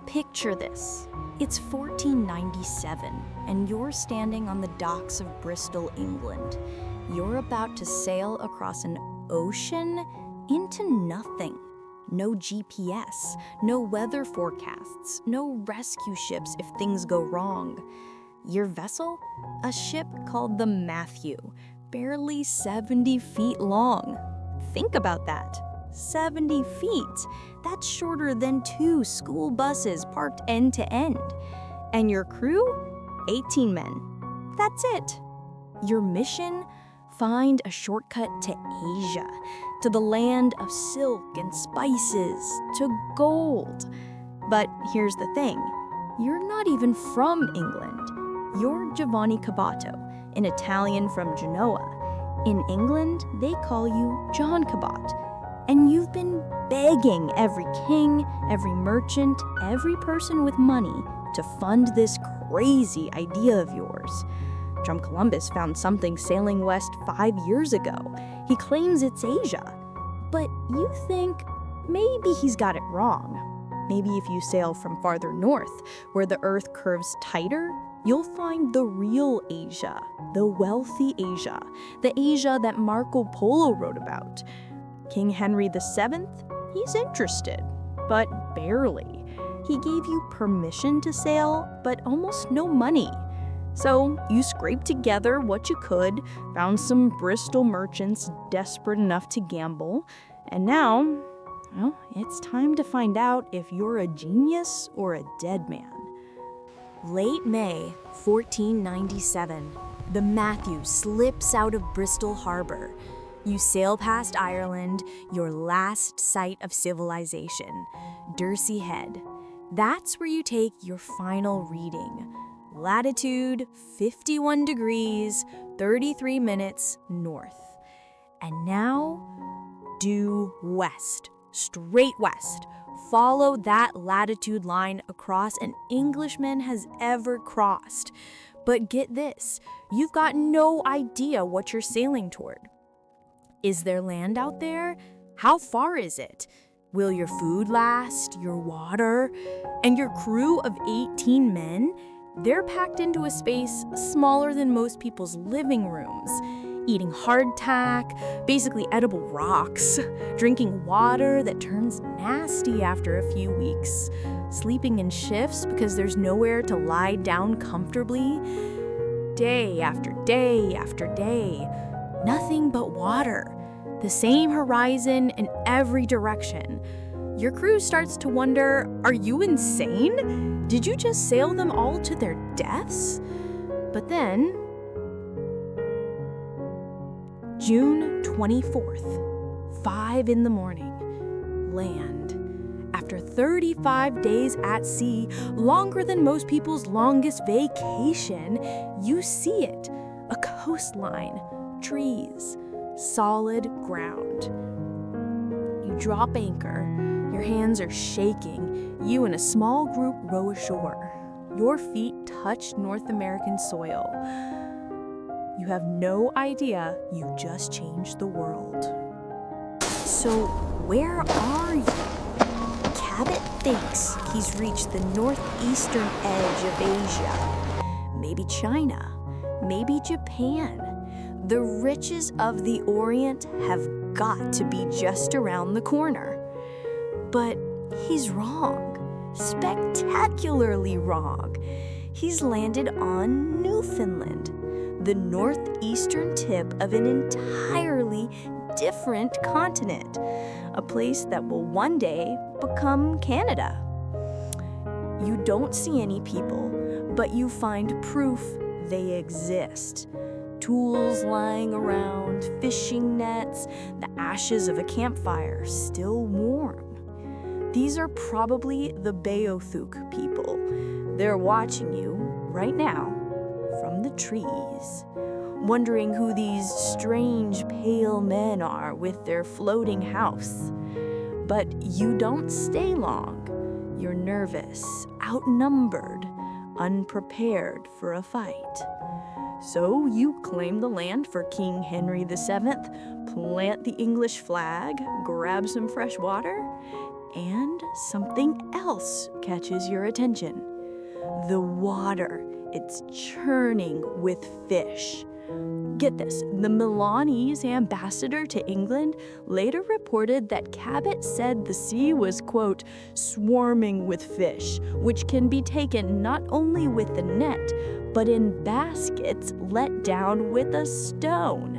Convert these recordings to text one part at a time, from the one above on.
Picture this. It's 1497, and you're standing on the docks of Bristol, England. You're about to sail across an ocean into nothing. No GPS, no weather forecasts, no rescue ships if things go wrong. Your vessel? A ship called the Matthew, barely 70 feet long. Think about that. 70 feet. That's shorter than 2 school buses parked end to end. And your crew? 18 men. That's it. Your mission? Find a shortcut to Asia, to the land of silk and spices, to gold. But here's the thing. You're not even from England. You're Giovanni Caboto, an Italian from Genoa. In England, they call you John Cabot. And you've been begging every king, every merchant, every person with money to fund this crazy idea of yours. John Columbus found something sailing west 5 years ago. He claims it's Asia. But you think maybe he's got it wrong. Maybe if you sail from farther north, where the earth curves tighter, you'll find the real Asia, the wealthy Asia, the Asia that Marco Polo wrote about. King Henry VII, he's interested, but barely. He gave you permission to sail, but almost no money. So you scraped together what you could, found some Bristol merchants desperate enough to gamble, and now, well, it's time to find out if you're a genius or a dead man. Late May 1497, the Matthew slips out of Bristol Harbor. You sail past Ireland, your last site of civilization, Dursey Head. That's where you take your final reading. Latitude 51 degrees, 33 minutes north. And now, due west, straight west. Follow that latitude line across an Englishman has ever crossed. But get this, you've got no idea what you're sailing toward. Is there land out there? How far is it? Will your food last? Your water? And your crew of 18 men? They're packed into a space smaller than most people's living rooms, eating hardtack, basically edible rocks, drinking water that turns nasty after a few weeks, sleeping in shifts because there's nowhere to lie down comfortably. Day after day after day. Nothing but water, the same horizon in every direction. Your crew starts to wonder, are you insane? Did you just sail them all to their deaths? But then, June 24th, 5 in the morning, land. After 35 days at sea, longer than most people's longest vacation, you see it, a coastline. Trees, solid ground. You drop anchor, your hands are shaking, you and a small group row ashore. Your feet touch North American soil. You have no idea you just changed the world. So where are you? Cabot thinks he's reached the northeastern edge of Asia. Maybe China, maybe Japan. The riches of the Orient have got to be just around the corner. But he's wrong, spectacularly wrong. He's landed on Newfoundland, the northeastern tip of an entirely different continent, a place that will one day become Canada. You don't see any people, but you find proof they exist. Tools lying around, fishing nets, the ashes of a campfire still warm. These are probably the Beothuk people. They're watching you right now from the trees, wondering who these strange pale men are with their floating house. But you don't stay long. You're nervous, outnumbered, unprepared for a fight. So you claim the land for King Henry VII, plant the English flag, grab some fresh water, And something else catches your attention. The water. It's churning with fish. Get this, the Milanese ambassador to England later reported that Cabot said the sea was, quote, swarming with fish, which can be taken not only with the net, but in baskets let down with a stone.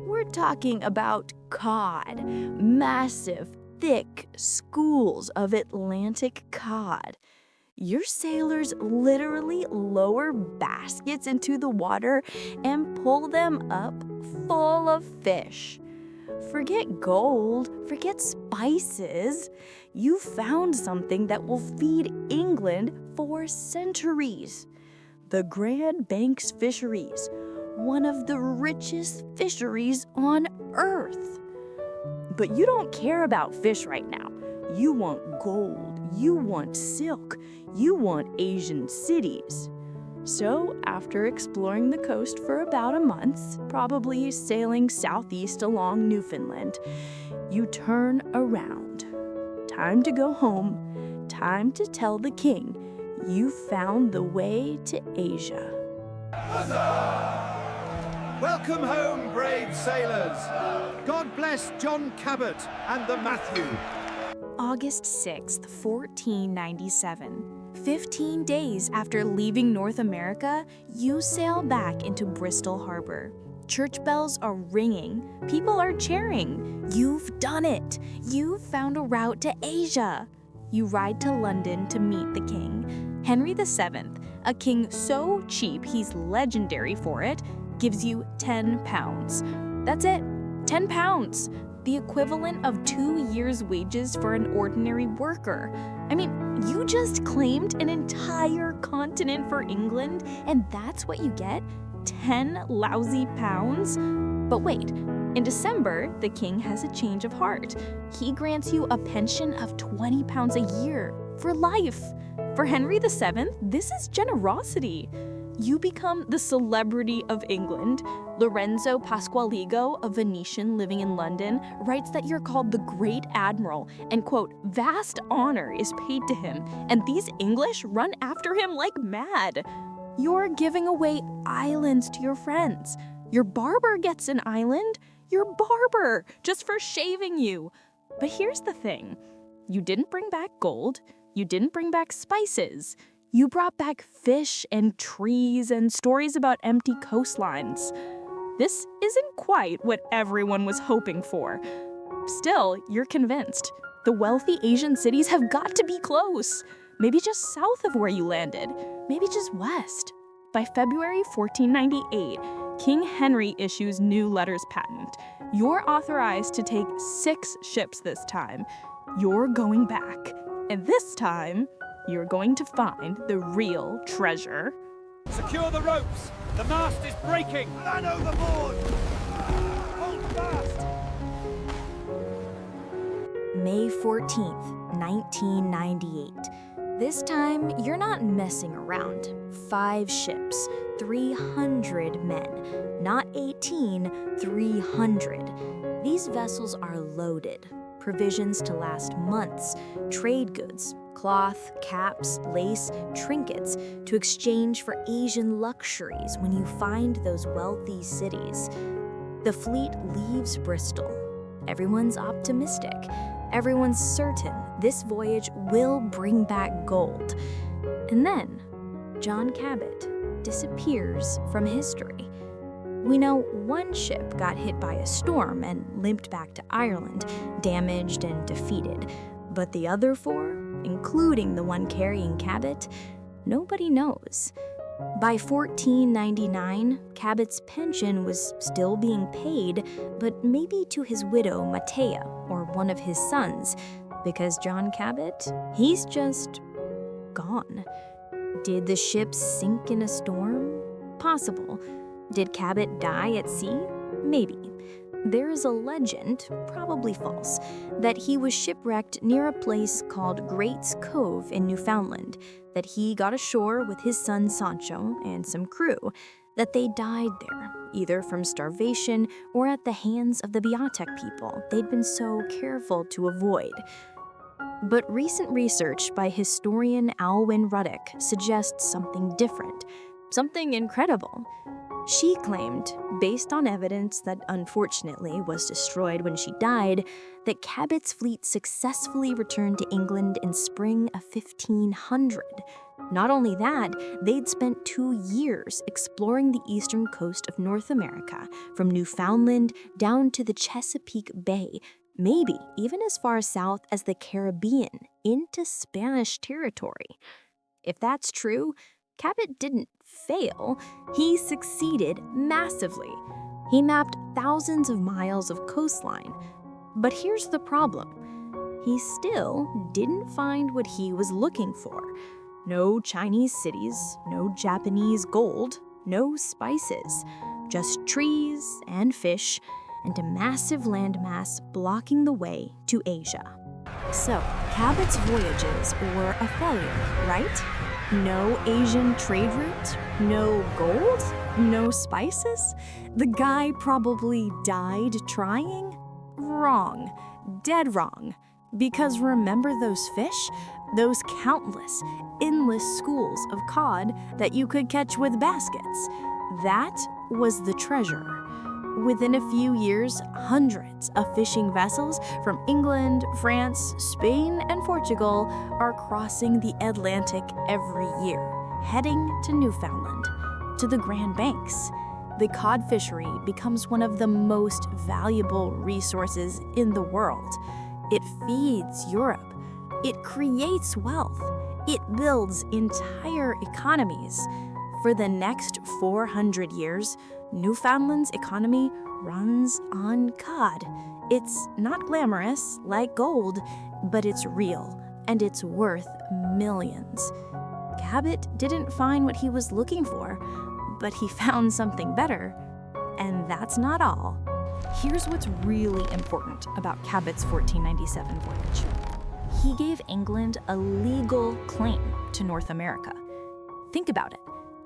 We're talking about cod, massive, thick schools of Atlantic cod. Your sailors literally lower baskets into the water and pull them up full of fish. Forget gold, forget spices. You found something that will feed England for centuries. The Grand Banks fisheries, one of the richest fisheries on Earth. But you don't care about fish right now. You want gold, you want silk, you want Asian cities. So, after exploring the coast for about a month, probably sailing southeast along Newfoundland, you turn around. Time to go home, time to tell the king you found the way to Asia. Welcome home, brave sailors. God bless John Cabot and the Matthew. August 6th, 1497. 15 days after leaving North America, you sail back into Bristol Harbor. Church bells are ringing. People are cheering. You've done it. You've found a route to Asia. You ride to London to meet the king. Henry VII, a king so cheap he's legendary for it, gives you 10 pounds. That's it, 10 pounds. The equivalent of 2 years' wages for an ordinary worker. I mean, you just claimed an entire continent for England, and that's what you get? 10 lousy pounds? But wait, in December, the king has a change of heart. He grants you a pension of 20 pounds a year for life. For Henry VII, this is generosity. You become the celebrity of England. Lorenzo Pasqualigo, a Venetian living in London, writes that you're called the Great Admiral and, quote, vast honor is paid to him, and these English run after him like mad. You're giving away islands to your friends. Your barber gets an island. Your barber, just for shaving you. But here's the thing. You didn't bring back gold. You didn't bring back spices. You brought back fish and trees and stories about empty coastlines. This isn't quite what everyone was hoping for. Still, you're convinced. The wealthy Asian cities have got to be close. Maybe just south of where you landed. Maybe just west. By February 1498, King Henry issues new letters patent. You're authorized to take 6 ships this time. You're going back. And this time, you're going to find the real treasure. Secure the ropes. The mast is breaking. Man overboard. Hold fast. May 14th, 1998. This time, you're not messing around. 5 ships, 300 men. Not 18, 300. These vessels are loaded. Provisions to last months, trade goods, cloth, caps, lace, trinkets to exchange for Asian luxuries when you find those wealthy cities. The fleet leaves Bristol. Everyone's optimistic. Everyone's certain this voyage will bring back gold. And then, John Cabot disappears from history. We know one ship got hit by a storm and limped back to Ireland, damaged and defeated. But the other 4, including the one carrying Cabot, nobody knows. By 1499, Cabot's pension was still being paid, but maybe to his widow, Matea, or one of his sons, because John Cabot, he's just gone. Did the ship sink in a storm? Possible. Did Cabot die at sea? Maybe. There is a legend, probably false, that he was shipwrecked near a place called Great's Cove in Newfoundland, that he got ashore with his son Sancho and some crew, that they died there, either from starvation or at the hands of the Beothuk people they'd been so careful to avoid. But recent research by historian Alwyn Ruddock suggests something different, something incredible. She claimed, based on evidence that unfortunately was destroyed when she died, that Cabot's fleet successfully returned to England in spring of 1500. Not only that, they'd spent 2 years exploring the eastern coast of North America, from Newfoundland down to the Chesapeake Bay, maybe even as far south as the Caribbean, into Spanish territory. If that's true, Cabot didn't fail, he succeeded massively. He mapped thousands of miles of coastline. But here's the problem. He still didn't find what he was looking for. No Chinese cities, no Japanese gold, no spices, just trees and fish, and a massive landmass blocking the way to Asia. So, Cabot's voyages were a failure, right? No Asian trade route? No gold? No spices? The guy probably died trying? Wrong. Dead wrong. Because remember those fish? Those countless, endless schools of cod that you could catch with baskets. That was the treasure. Within a few years, hundreds of fishing vessels from England, France, Spain, and Portugal are crossing the Atlantic every year, heading to Newfoundland, to the Grand Banks. The cod fishery becomes one of the most valuable resources in the world. It feeds Europe. It creates wealth. It builds entire economies. For the next 400 years, Newfoundland's economy runs on cod. It's not glamorous like gold, but it's real, and it's worth millions. Cabot didn't find what he was looking for, but he found something better. And that's not all. Here's what's really important about Cabot's 1497 voyage. He gave England a legal claim to North America. Think about it.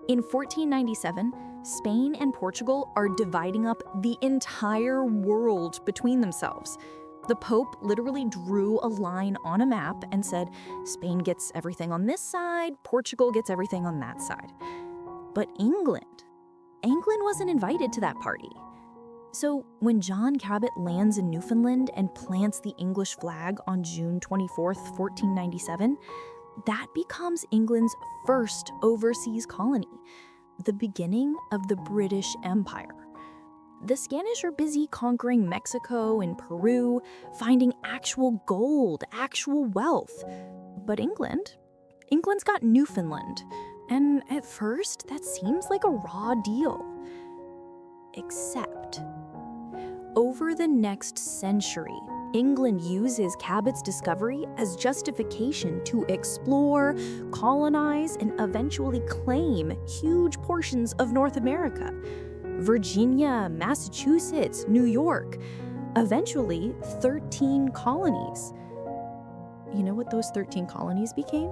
In 1497, Spain and Portugal are dividing up the entire world between themselves. The Pope literally drew a line on a map and said, Spain gets everything on this side, Portugal gets everything on that side. But England wasn't invited to that party. So when John Cabot lands in Newfoundland and plants the English flag on June 24th, 1497, that becomes England's first overseas colony, the beginning of the British Empire. The Spanish are busy conquering Mexico and Peru, finding actual gold, actual wealth. But England's got Newfoundland, and at first that seems like a raw deal. Except, over the next century, England uses Cabot's discovery as justification to explore, colonize, and eventually claim huge portions of North America. Virginia, Massachusetts, New York, eventually 13 colonies. You know what those 13 colonies became?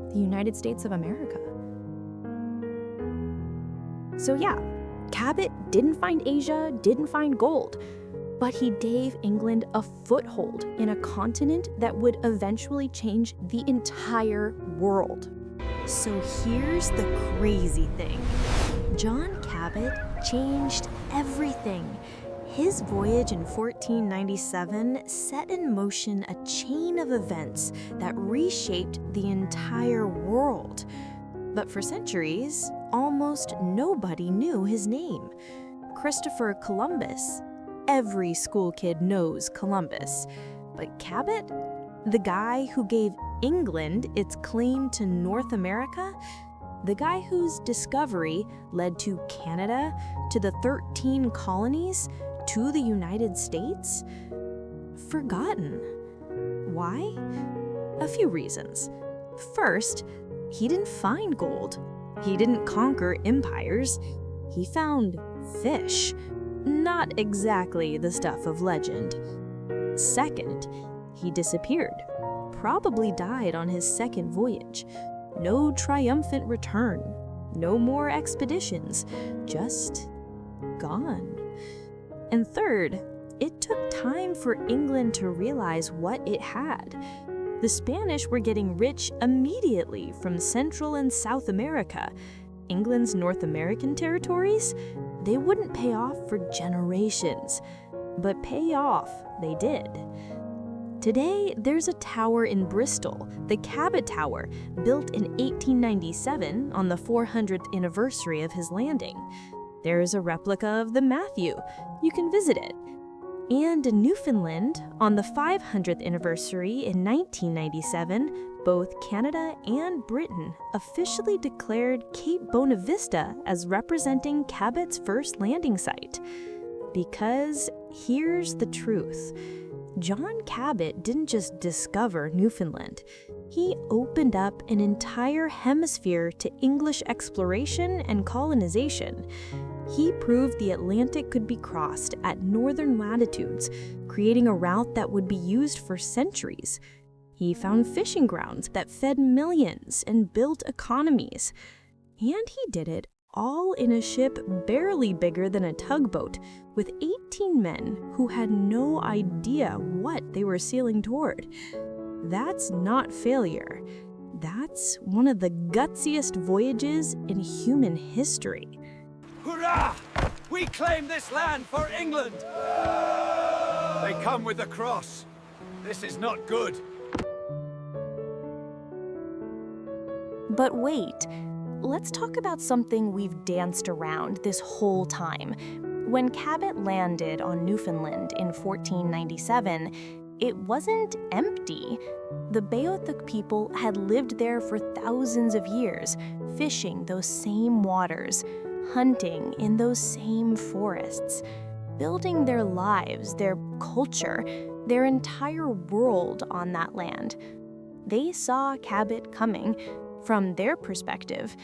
The United States of America. So yeah, Cabot didn't find Asia, didn't find gold, but he gave England a foothold in a continent that would eventually change the entire world. So here's the crazy thing. John Cabot changed everything. His voyage in 1497 set in motion a chain of events that reshaped the entire world. But for centuries, almost nobody knew his name. Christopher Columbus. Every school kid knows Columbus. But Cabot, the guy who gave England its claim to North America, the guy whose discovery led to Canada, to the 13 colonies, to the United States? Forgotten. Why? A few reasons. First, he didn't find gold. He didn't conquer empires. He found fish. Not exactly the stuff of legend. Second, he disappeared. Probably died on his second voyage. No triumphant return. No more expeditions. Just gone. And third, it took time for England to realize what it had. The Spanish were getting rich immediately from Central and South America. England's North American territories, they wouldn't pay off for generations, but pay off they did. Today, there's a tower in Bristol, the Cabot Tower, built in 1897 on the 400th anniversary of his landing. There is a replica of the Matthew. You can visit it. And in Newfoundland, on the 500th anniversary in 1997, both Canada and Britain officially declared Cape Bonavista as representing Cabot's first landing site. Because here's the truth. John Cabot didn't just discover Newfoundland. He opened up an entire hemisphere to English exploration and colonization. He proved the Atlantic could be crossed at northern latitudes, creating a route that would be used for centuries. He found fishing grounds that fed millions and built economies. And he did it all in a ship barely bigger than a tugboat, with 18 men who had no idea what they were sailing toward. That's not failure. That's one of the gutsiest voyages in human history. Hurrah! We claim this land for England! They come with the cross. This is not good. But wait, let's talk about something we've danced around this whole time. When Cabot landed on Newfoundland in 1497, it wasn't empty. The Beothuk people had lived there for thousands of years, fishing those same waters, hunting in those same forests, building their lives, their culture, their entire world on that land. They saw Cabot coming. From their perspective,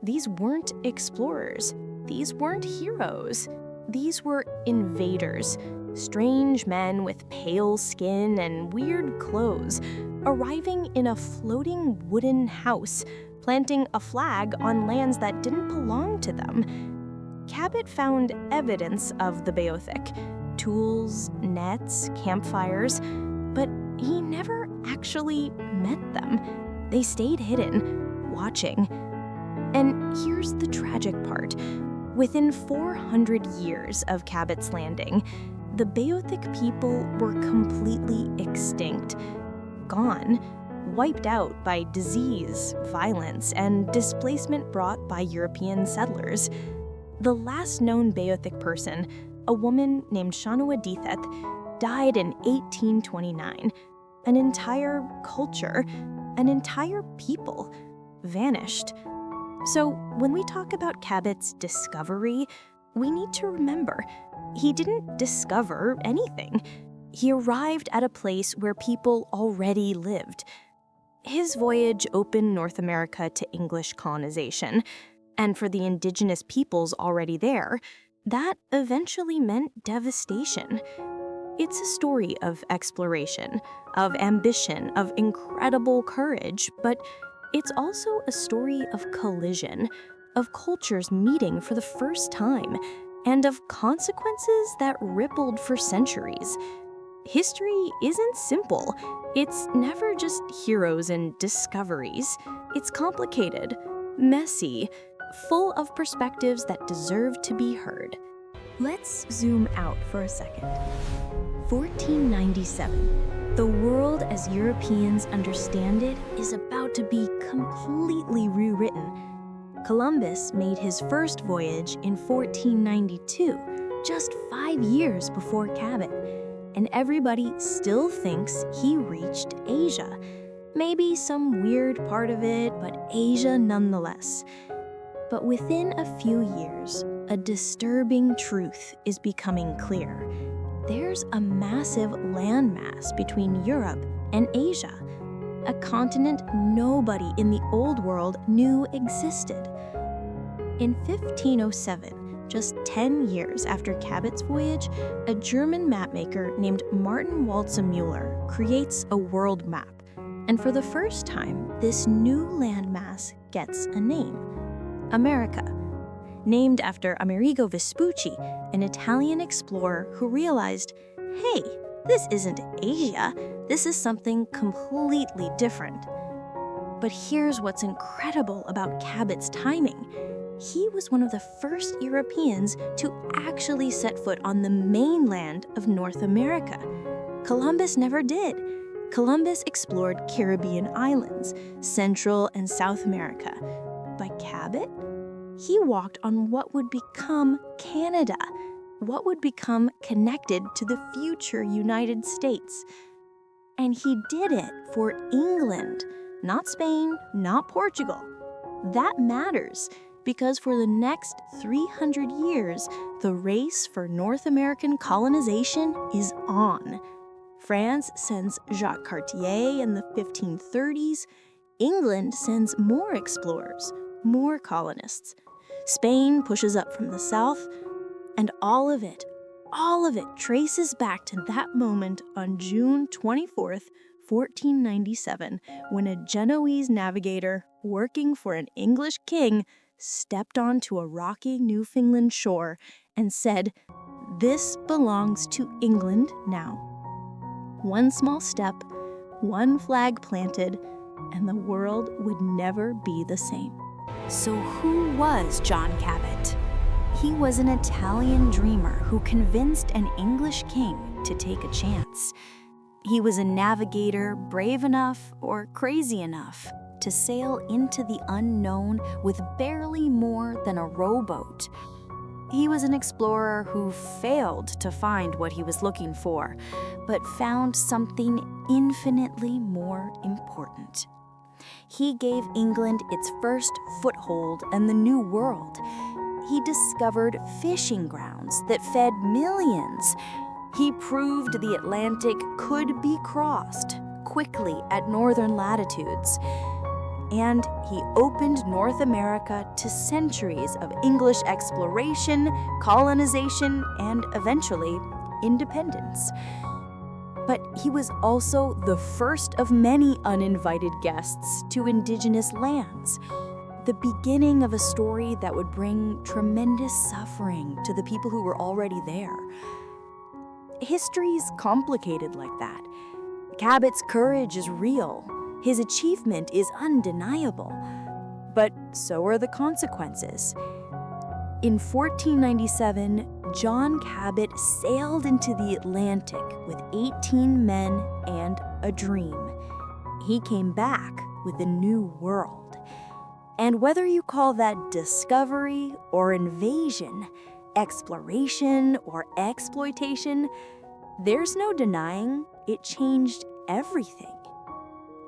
these weren't explorers. These weren't heroes. These were invaders, strange men with pale skin and weird clothes, arriving in a floating wooden house, planting a flag on lands that didn't belong to them. Cabot found evidence of the Beothuk, tools, nets, campfires, but he never actually met them. They stayed hidden, watching. And here's the tragic part. Within 400 years of Cabot's landing, the Beothuk people were completely extinct, gone, wiped out by disease, violence, and displacement brought by European settlers. The last known Beothuk person, a woman named Shanuaditheth, died in 1829. An entire culture, an entire people, vanished. So when we talk about Cabot's discovery, we need to remember, he didn't discover anything. He arrived at a place where people already lived. His voyage opened North America to English colonization, and for the indigenous peoples already there, that eventually meant devastation. It's a story of exploration, of ambition, of incredible courage, but it's also a story of collision, of cultures meeting for the first time, and of consequences that rippled for centuries. History isn't simple. It's never just heroes and discoveries. It's complicated, messy, full of perspectives that deserve to be heard. Let's zoom out for a second. 1497. The world as Europeans understand it is about to be completely rewritten. Columbus made his first voyage in 1492, just 5 years before Cabot, and everybody still thinks he reached Asia. Maybe some weird part of it, but Asia nonetheless. But within a few years, a disturbing truth is becoming clear. There's a massive landmass between Europe and Asia, a continent nobody in the Old World knew existed. In 1507, just 10 years after Cabot's voyage, a German mapmaker named Martin Waldseemüller creates a world map. And for the first time, this new landmass gets a name: America. Named after Amerigo Vespucci, an Italian explorer who realized hey, this isn't Asia, this is something completely different. But here's what's incredible about Cabot's timing. He was one of the first Europeans to actually set foot on the mainland of North America. Columbus never did. Columbus explored Caribbean islands, Central and South America. But Cabot? He walked on what would become Canada, what would become connected to the future United States. And he did it for England, not Spain, not Portugal. That matters because for the next 300 years, the race for North American colonization is on. France sends Jacques Cartier in the 1530s. England sends more explorers, more colonists. Spain pushes up from the south, and all of it traces back to that moment on June 24th, 1497, when a Genoese navigator working for an English king stepped onto a rocky Newfoundland shore and said, "This belongs to England now." One small step, one flag planted, and the world would never be the same. So who was John Cabot? He was an Italian dreamer who convinced an English king to take a chance. He was a navigator brave enough or crazy enough to sail into the unknown with barely more than a rowboat. He was an explorer who failed to find what he was looking for, but found something infinitely more important. He gave England its first foothold in the New World. He discovered fishing grounds that fed millions. He proved the Atlantic could be crossed quickly at northern latitudes. And he opened North America to centuries of English exploration, colonization, and eventually independence. But he was also the first of many uninvited guests to indigenous lands, the beginning of a story that would bring tremendous suffering to the people who were already there. History's complicated like that. Cabot's courage is real. His achievement is undeniable. But so are the consequences. In 1497, John Cabot sailed into the Atlantic with 18 men and a dream. He came back with a new world. And whether you call that discovery or invasion, exploration or exploitation, there's no denying it changed everything.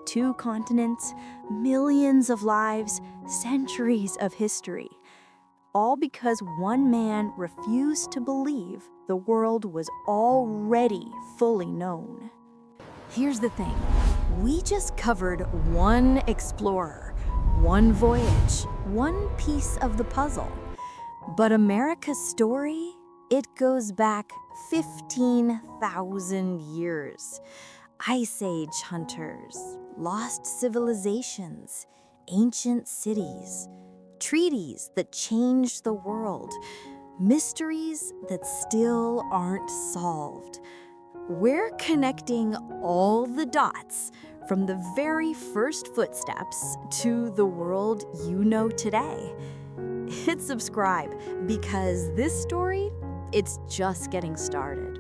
2 continents, millions of lives, centuries of history. All because one man refused to believe the world was already fully known. Here's the thing. We just covered one explorer, one voyage, one piece of the puzzle. But America's story, it goes back 15,000 years. Ice Age hunters, lost civilizations, ancient cities, treaties that changed the world, mysteries that still aren't solved. We're connecting all the dots from the very first footsteps to the world you know today. Hit subscribe because this story, it's just getting started.